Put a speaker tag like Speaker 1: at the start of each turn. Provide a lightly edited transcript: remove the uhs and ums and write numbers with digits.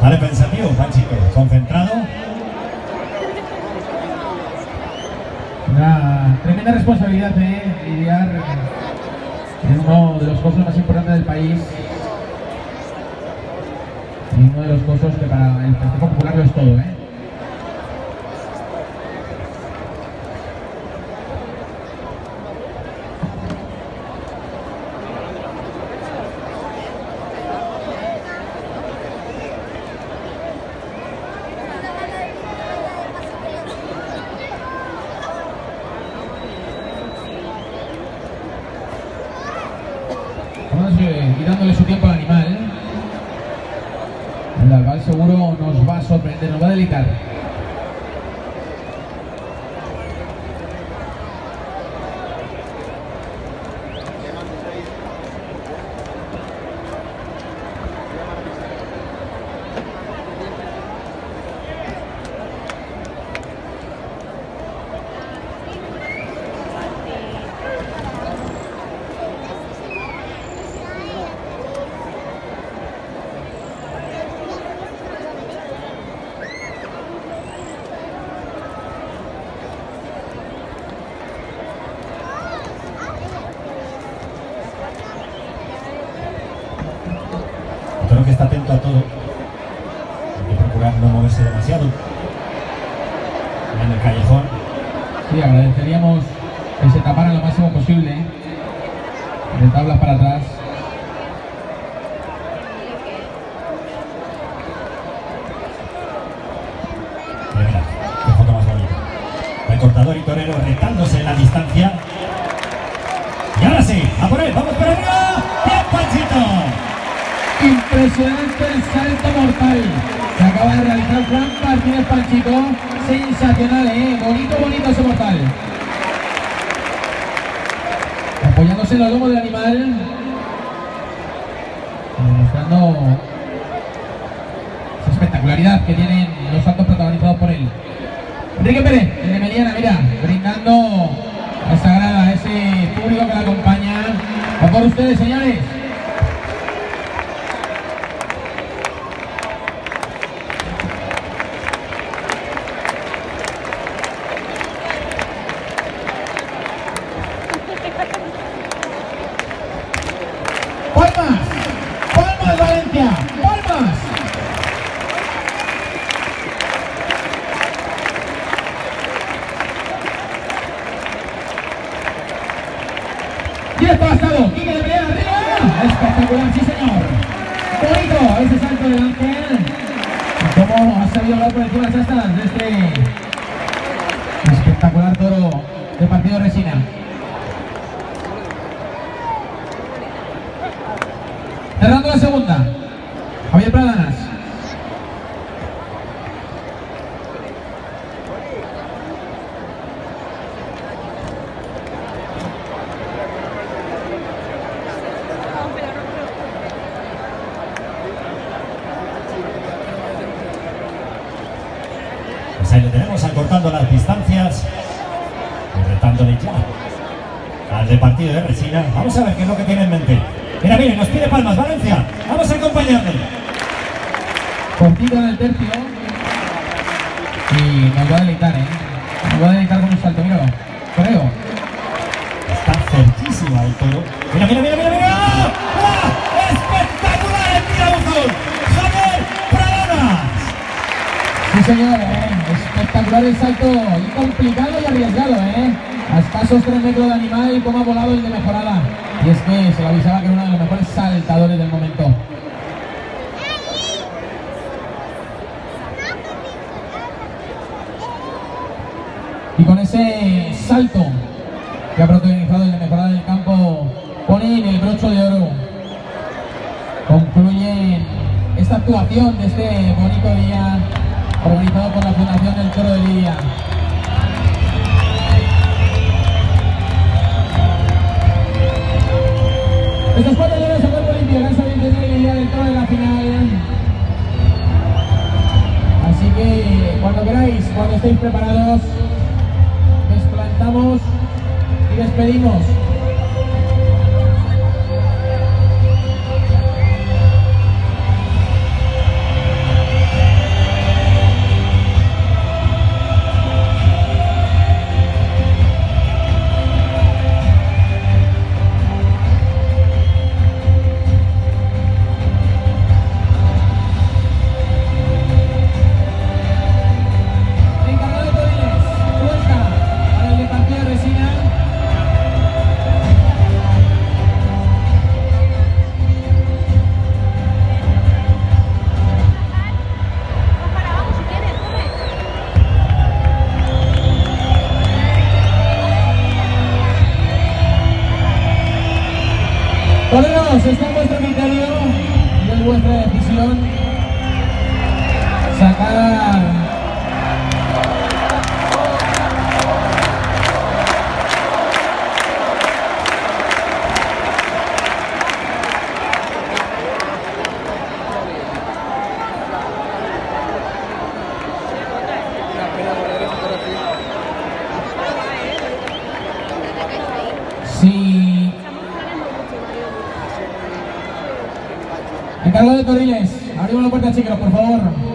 Speaker 1: Vale, pensativo, Panchito, concentrado.
Speaker 2: Una tremenda responsabilidad, lidiar en uno de los cosos más importantes del país y uno de los cosos que para el Partido Popular lo es todo, Y dándole su tiempo al animal, el albal seguro nos va a sorprender, nos va a deleitar.
Speaker 1: Creo que está atento a todo. Hay que procurar no moverse demasiado en el callejón.
Speaker 2: Sí, agradeceríamos que se taparan lo máximo posible, de tablas para atrás.
Speaker 1: Mira, qué foto más bonita. El cortador y torero retándose en la distancia. Y ahora sí, a por él, vamos por arriba. ¡Bien, Panchito!
Speaker 2: Impresionante el salto mortal que acaba de realizar Juan Martínez Panchito. Sensacional, bonito ese mortal. Apoyándose en los lomos del animal, demostrando esa espectacularidad que tienen los saltos protagonizados por él. Enrique Pérez, el de Meliana, mira, brindando a esa grada, a ese público que la acompaña. Va por ustedes, señores. ¡Palmas, Valencia! ¡Palmas! ¡Directo bastado! ¡Quique de Meliana arriba! ¡Espectacular, sí señor! Bonito ese salto del Ángel. Cómo ha sabido hablar por encima de las astas de este espectacular toro de Partido Resina. Cerrando la segunda, Javier Pradanas.
Speaker 1: Pues ahí le tenemos acortando las distancias y retándole ya al de Partido de Resina. Vamos a ver qué es lo que tiene en mente. Mira, mire, nos pide palmas, Valencia. Vamos a acompañarle.
Speaker 2: Cortito en el tercio. Y nos va a deleitar, Nos va a deleitar con un salto, míralo. Creo.
Speaker 1: Está cerquísima el toro. Mira, mira, mira, mira, mira. ¡Ah! ¡Espectacular el tirabuzón! ¡Javier Pradanas!
Speaker 2: Sí, señor, espectacular el salto. Y complicado y arriesgado, A escasos 3 metros de animal y cómo ha volado el de Mejorada. Y es que se le avisaba que era uno de los mejores saltadores del momento. Y con ese salto que ha protagonizado el de Mejorada del Campo, ponen el broche de oro. Concluyen esta actuación de este bonito día organizado por la Fundación del Toro de Lidia. Estos 4 toros a cuerpo limpio, gran sabiduría y idea del toro de la final. Así que cuando queráis, cuando estéis preparados, desplantamos y despedimos. Toreros, está en vuestro criterio y es vuestra decisión sacar si encargado de Torriles, abrimos la puerta, chicos, por favor.